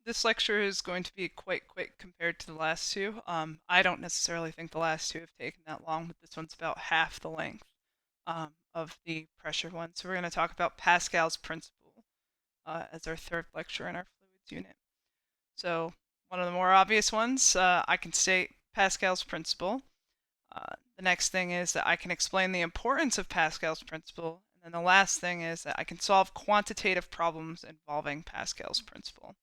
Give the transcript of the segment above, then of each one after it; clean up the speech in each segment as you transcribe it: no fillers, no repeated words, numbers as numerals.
This lecture is going to be quite quick compared to the last two. I don't necessarily think the last two have taken that long, but this one's about half the length of the pressure one. So we're going to talk about Pascal's principle as our third lecture in our fluids unit. So one of the more obvious ones, I can state Pascal's principle. The next thing is that I can explain the importance of Pascal's principle. And then the last thing is that I can solve quantitative problems involving Pascal's principle.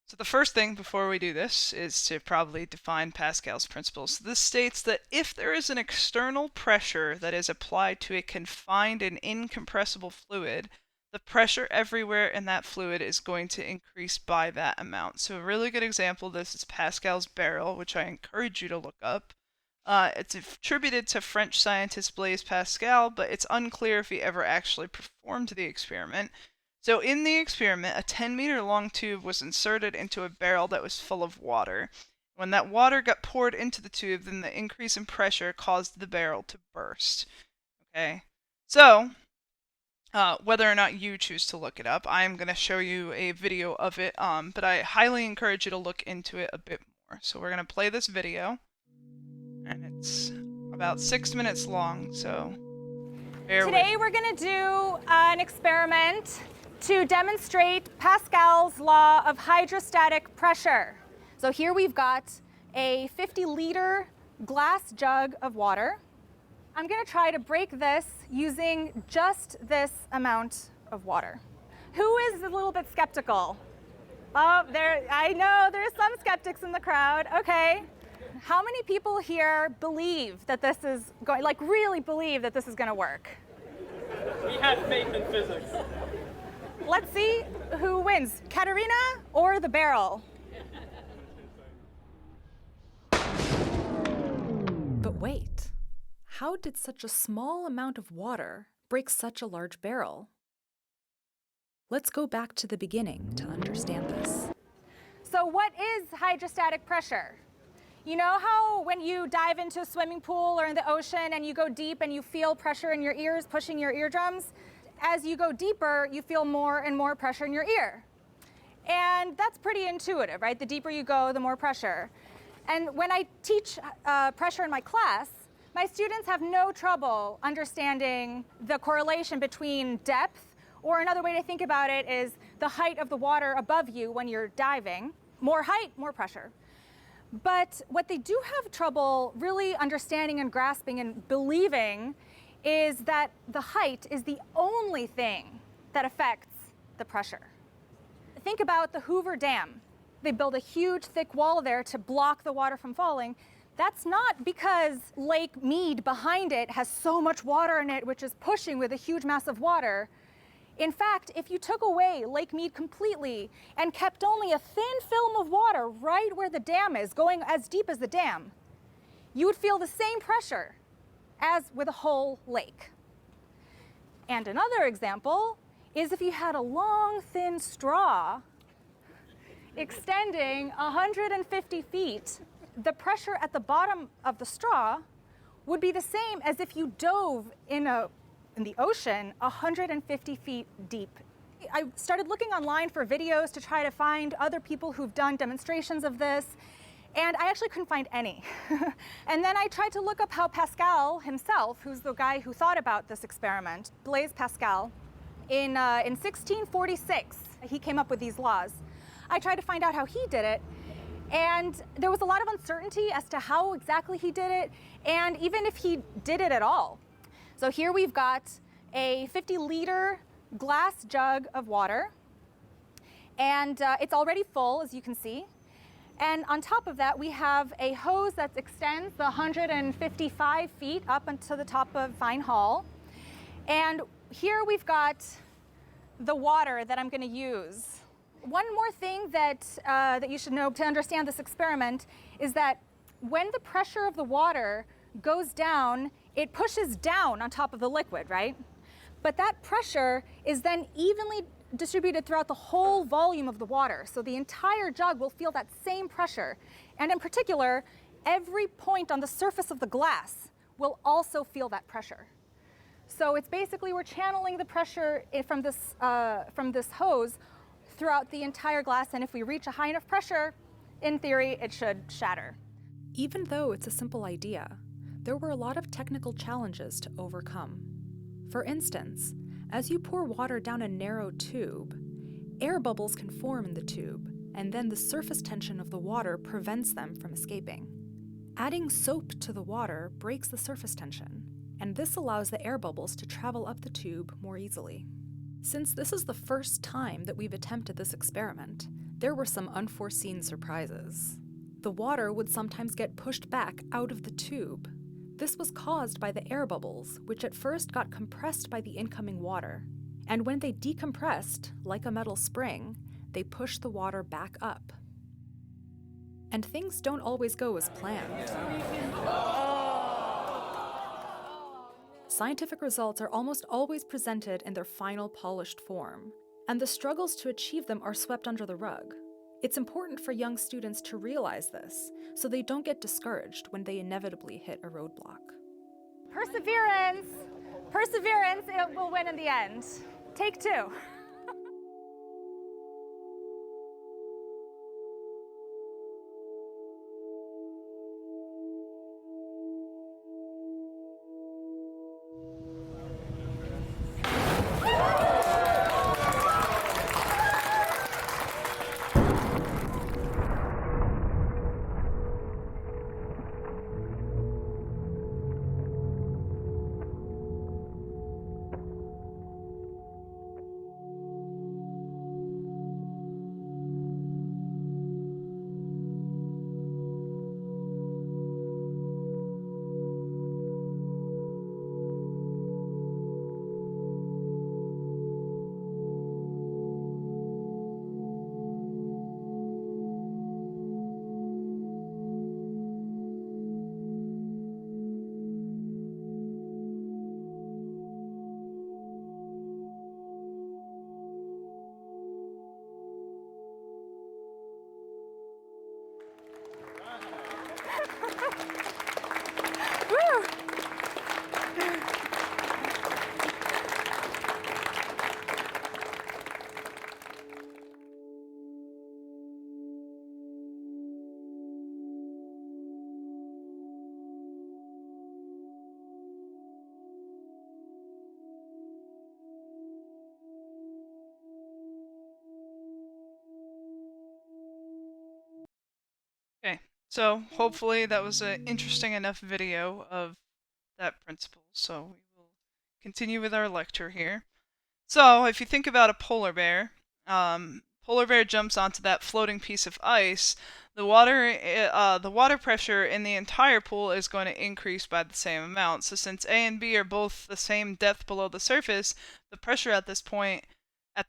So the first thing before we do this is to probably define Pascal's principle. So this states that if there is an external pressure that is applied to a confined and incompressible fluid, the pressure everywhere in that fluid is going to increase by that amount. So a really good example of this is Pascal's barrel, which I encourage you to look up. It's attributed to French scientist Blaise Pascal, but it's unclear if he ever actually performed the experiment. So in the experiment, a 10-meter long tube was inserted into a barrel that was full of water. When that water got poured into the tube, then the increase in pressure caused the barrel to burst. Okay, so whether or not you choose to look it up, I'm going to show you a video of it, but I highly encourage you to look into it a bit more. So we're going to play this video, and it's about 6 minutes long, so bear with me. Today we're going to do an experiment to demonstrate Pascal's law of hydrostatic pressure. So here we've got a 50-liter glass jug of water. I'm going to try to break this using just this amount of water. Who is a little bit skeptical? Oh, I know there's some skeptics in the crowd. Okay. How many people here believe that this is going, like really believe that this is going to work? We had faith in physics. Let's see who wins, Katerina or the barrel? But wait, how did such a small amount of water break such a large barrel? Let's go back to the beginning to understand this. So what is hydrostatic pressure? You know how when you dive into a swimming pool or in the ocean and you go deep and you feel pressure in your ears pushing your eardrums? As you go deeper, you feel more and more pressure in your ear. And that's pretty intuitive, right? The deeper you go, the more pressure. And when I teach pressure in my class, my students have no trouble understanding the correlation between depth, or another way to think about it is the height of the water above you when you're diving. More height, more pressure. But what they do have trouble really understanding and grasping and believing is that the height is the only thing that affects the pressure. Think about the Hoover Dam. They build a huge thick wall there to block the water from falling. That's not because Lake Mead behind it has so much water in it, which is pushing with a huge mass of water. In fact, if you took away Lake Mead completely and kept only a thin film of water right where the dam is, going as deep as the dam, you would feel the same pressure as with a whole lake. And another example is if you had a long, thin straw extending 150 feet, the pressure at the bottom of the straw would be the same as if you dove in the ocean 150 feet deep. I started looking online for videos to try to find other people who've done demonstrations of this, and I actually couldn't find any. And then I tried to look up how Pascal himself, who's the guy who thought about this experiment, Blaise Pascal, in 1646, he came up with these laws. I tried to find out how he did it, and there was a lot of uncertainty as to how exactly he did it, and even if he did it at all. So here we've got a 50-liter glass jug of water, and it's already full, as you can see. And on top of that, we have a hose that extends the 155 feet up into the top of Fine Hall. And here we've got the water that I'm going to use. One more thing that you should know to understand this experiment is that when the pressure of the water goes down, it pushes down on top of the liquid, right? But that pressure is then evenly distributed throughout the whole volume of the water. So the entire jug will feel that same pressure. And in particular, every point on the surface of the glass will also feel that pressure. So it's basically we're channeling the pressure from this hose throughout the entire glass, and if we reach a high enough pressure, in theory, it should shatter. Even though it's a simple idea, there were a lot of technical challenges to overcome. For instance, as you pour water down a narrow tube, air bubbles can form in the tube, and then the surface tension of the water prevents them from escaping. Adding soap to the water breaks the surface tension, and this allows the air bubbles to travel up the tube more easily. Since this is the first time that we've attempted this experiment, there were some unforeseen surprises. The water would sometimes get pushed back out of the tube. This was caused by the air bubbles, which at first got compressed by the incoming water. And when they decompressed, like a metal spring, they pushed the water back up. And things don't always go as planned. Scientific results are almost always presented in their final polished form, and the struggles to achieve them are swept under the rug. It's important for young students to realize this, so they don't get discouraged when they inevitably hit a roadblock. Perseverance! Perseverance, it will win in the end. Take two. Okay, so hopefully that was an interesting enough video of that principle. So we will continue with our lecture here. So if you think about a polar bear jumps onto that floating piece of ice. The water pressure in the entire pool is going to increase by the same amount. So since A and B are both the same depth below the surface, the pressure at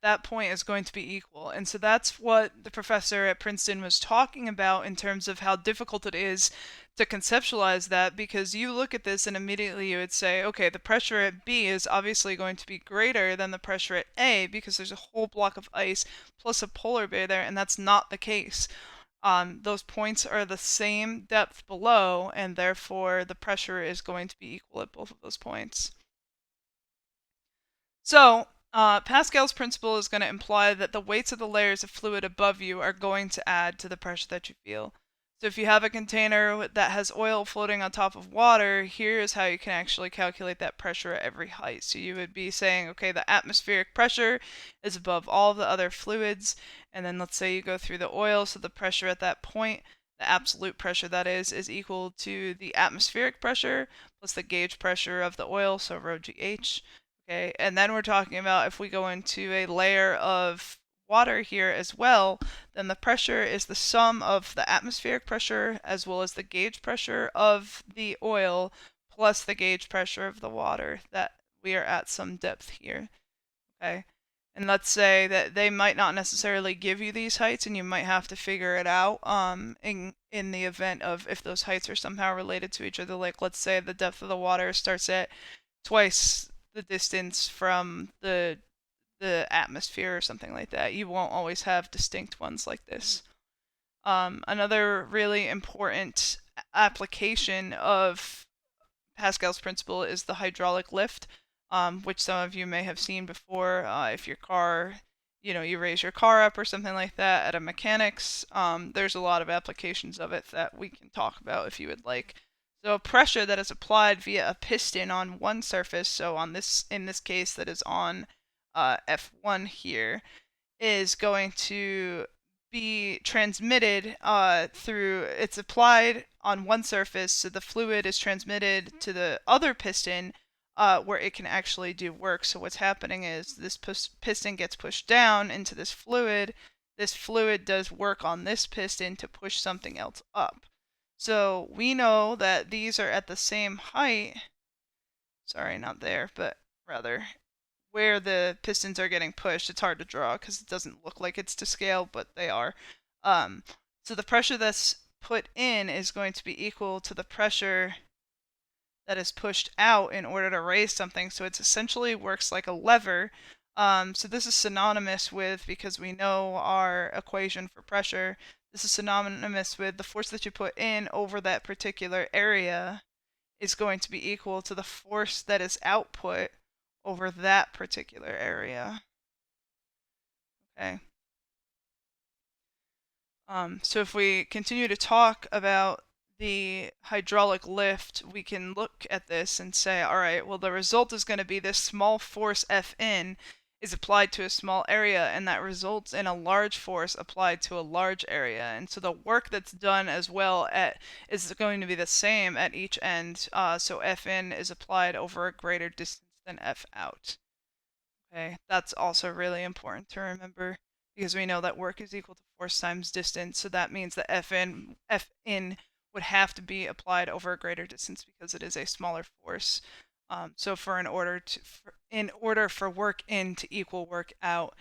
that point is going to be equal. And so that's what the professor at Princeton was talking about in terms of how difficult it is to conceptualize that, because you look at this and immediately you would say, okay, the pressure at B is obviously going to be greater than the pressure at A because there's a whole block of ice plus a polar bear there, and that's not the case. Those points are the same depth below, and therefore the pressure is going to be equal at both of those points. So, Pascal's principle is going to imply that the weights of the layers of fluid above you are going to add to the pressure that you feel. So if you have a container that has oil floating on top of water, here is how you can actually calculate that pressure at every height. So you would be saying, okay, the atmospheric pressure is above all the other fluids, and then let's say you go through the oil, so the pressure at that point, the absolute pressure that is equal to the atmospheric pressure plus the gauge pressure of the oil, so rho GH. Okay, and then we're talking about if we go into a layer of water here as well, then the pressure is the sum of the atmospheric pressure as well as the gauge pressure of the oil plus the gauge pressure of the water, that we are at some depth here. Okay, and let's say that they might not necessarily give you these heights and you might have to figure it out in the event of if those heights are somehow related to each other. Like let's say the depth of the water starts at twice the distance from the atmosphere or something like that. You won't always have distinct ones like this. Another really important application of Pascal's principle is the hydraulic lift, which some of you may have seen before. If your car you raise your car up or something like that at a mechanics. There's a lot of applications of it that we can talk about if you would like. So pressure that is applied via a piston on one surface, so in this case that is on F1 here, is going to be transmitted it's applied on one surface, so the fluid is transmitted to the other piston where it can actually do work. So what's happening is this piston gets pushed down into this fluid. This fluid does work on this piston to push something else up. So we know that these are at the same height. Sorry, not there, but rather where the pistons are getting pushed. It's hard to draw because it doesn't look like it's to scale, but they are. So the pressure that's put in is going to be equal to the pressure that is pushed out in order to raise something. So it essentially works like a lever. So this is synonymous with, because we know our equation for pressure, this is synonymous with the force that you put in over that particular area is going to be equal to the force that is output over that particular area. Okay. So if we continue to talk about the hydraulic lift, we can look at this and say, all right, well, the result is going to be this small force Fn is applied to a small area, and that results in a large force applied to a large area. And so the work that's done as well is going to be the same at each end. So Fn is applied over a greater distance than F out. Okay, that's also really important to remember because we know that work is equal to force times distance. So that means that Fn would have to be applied over a greater distance because it is a smaller force. So in order for work in to equal work out,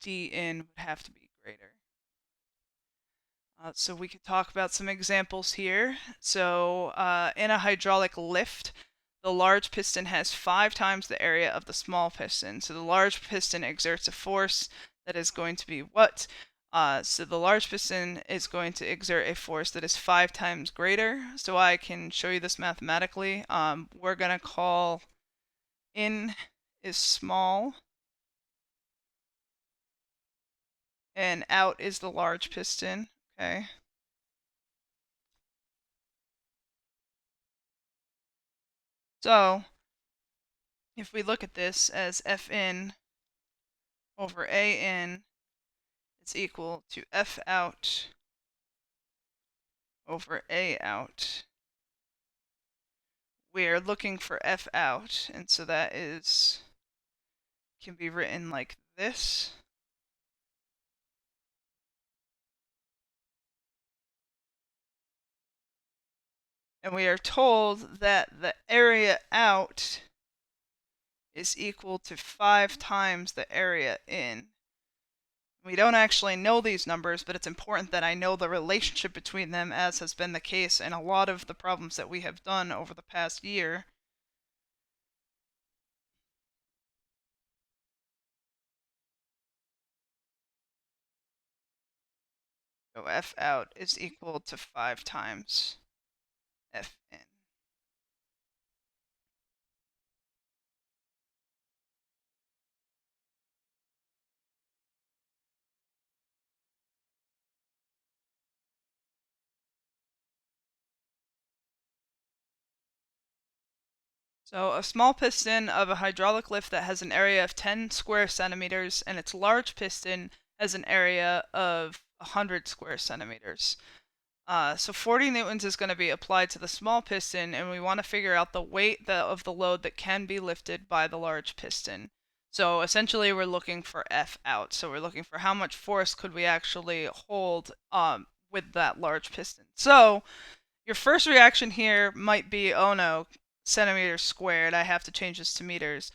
d in would have to be greater. So we could talk about some examples here. So in a hydraulic lift, the large piston has 5 times the area of the small piston. So the large piston exerts a force that is going to be what? So the large piston is going to exert a force that is 5 times greater. So I can show you this mathematically. We're going to call in is small and out is the large piston. Okay. So if we look at this as Fn over An is equal to F out over A out, we're looking for F out, and so that can be written like this. And we are told that the area out is equal to 5 times the area in. We don't actually know these numbers, but it's important that I know the relationship between them, as has been the case in a lot of the problems that we have done over the past year. So F out is equal to 5 times F in. So a small piston of a hydraulic lift that has an area of 10 square centimeters and its large piston has an area of 100 square centimeters. So 40 newtons is going to be applied to the small piston, and we want to figure out the weight of the load that can be lifted by the large piston. So essentially we're looking for F out. So we're looking for how much force could we actually hold with that large piston. So your first reaction here might be, oh no, centimeters squared, I have to change this to meters.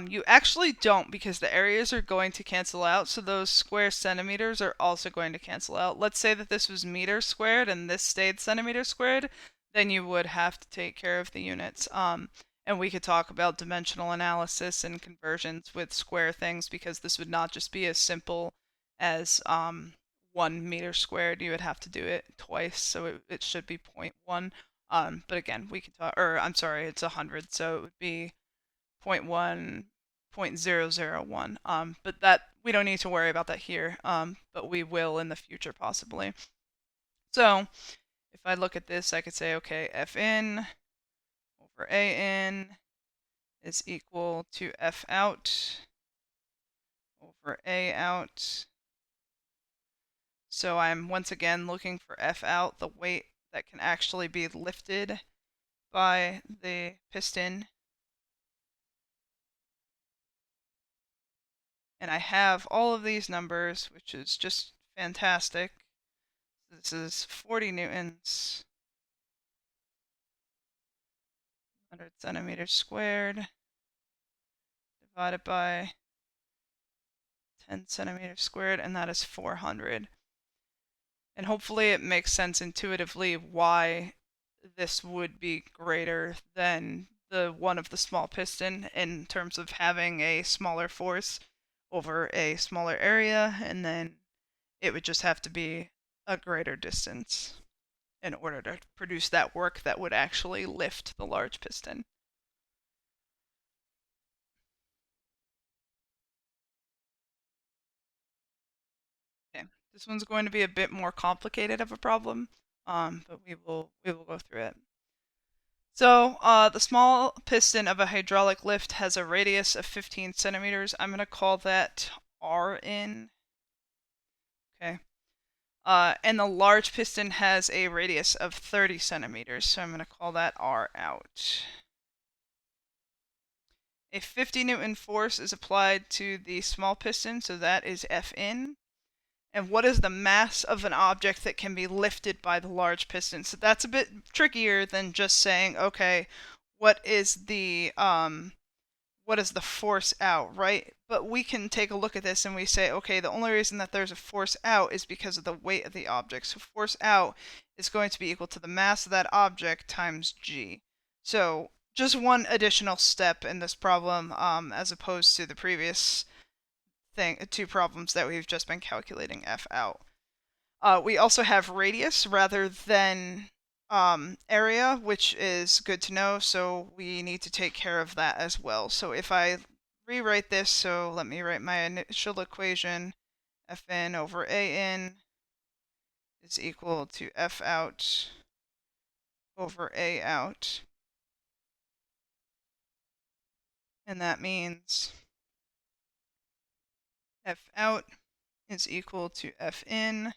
You actually don't, because the areas are going to cancel out, so those square centimeters are also going to cancel out. Let's say that this was meters squared and this stayed centimeters squared, then you would have to take care of the units. And we could talk about dimensional analysis and conversions with square things, because this would not just be as simple as 1 meter squared. You would have to do it twice, so it should be 0.1. But again, we can talk, or I'm sorry, it's 100, so it would be 0.1, 0.001. But that we don't need to worry about that here, but we will in the future possibly. So if I look at this, I could say, okay, Fn over An is equal to F out over A out. So I'm once again looking for F out, the weight that can actually be lifted by the piston. And I have all of these numbers, which is just fantastic. This is 40 newtons, 100 centimeters squared, divided by 10 centimeters squared, and that is 400. And hopefully it makes sense intuitively why this would be greater than the one of the small piston in terms of having a smaller force over a smaller area, and then it would just have to be a greater distance in order to produce that work that would actually lift the large piston. Okay, this one's going to be a bit more complicated of a problem, but we will go through it. So the small piston of a hydraulic lift has a radius of 15 centimeters. I'm going to call that R in. Okay. And the large piston has a radius of 30 centimeters, so I'm going to call that R out. A 50 Newton force is applied to the small piston, so that is F in. And what is the mass of an object that can be lifted by the large piston? So that's a bit trickier than just saying, okay, what is the force out, right? But we can take a look at this and we say, okay, the only reason that there's a force out is because of the weight of the object. So force out is going to be equal to the mass of that object times g. So just one additional step in this problem, as opposed to the previous two problems that we've just been calculating F out. We also have radius rather than area, which is good to know, so we need to take care of that as well. So if I rewrite this, so let me write my initial equation, Fn over An is equal to F out over A out. And that means F out is equal to F in,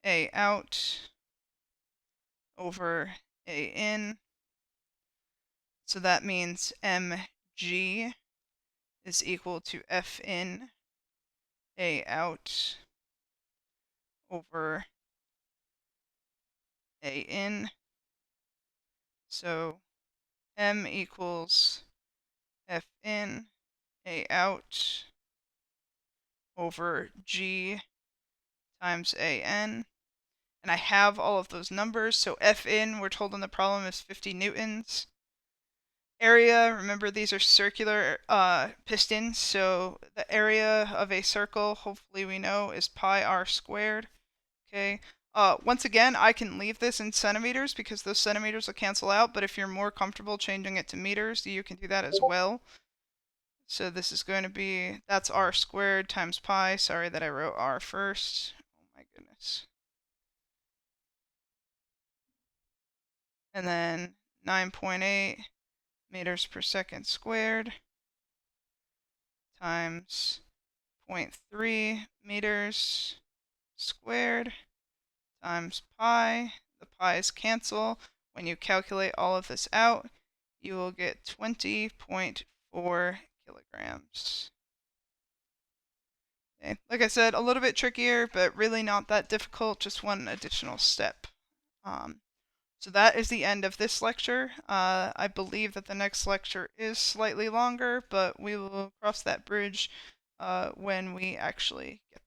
A out over A in. So that means mg is equal to F in, A out over A in. So m equals F in, A out over g times an. And I have all of those numbers. So F in, we're told in the problem, is 50 newtons. Area, remember these are circular pistons, so the area of a circle, hopefully we know, is pi r squared. Okay. Once again, I can leave this in centimeters because those centimeters will cancel out, but if you're more comfortable changing it to meters, you can do that as well. So this is going to be, that's r squared times pi. Sorry that I wrote r first. Oh my goodness. And then 9.8 meters per second squared times 0.3 meters squared times pi. The pi's cancel. When you calculate all of this out, you will get 20.4 kilograms. Okay. Like I said, a little bit trickier, but really not that difficult, just one additional step. So that is the end of this lecture. I believe that the next lecture is slightly longer, but we will cross that bridge when we actually get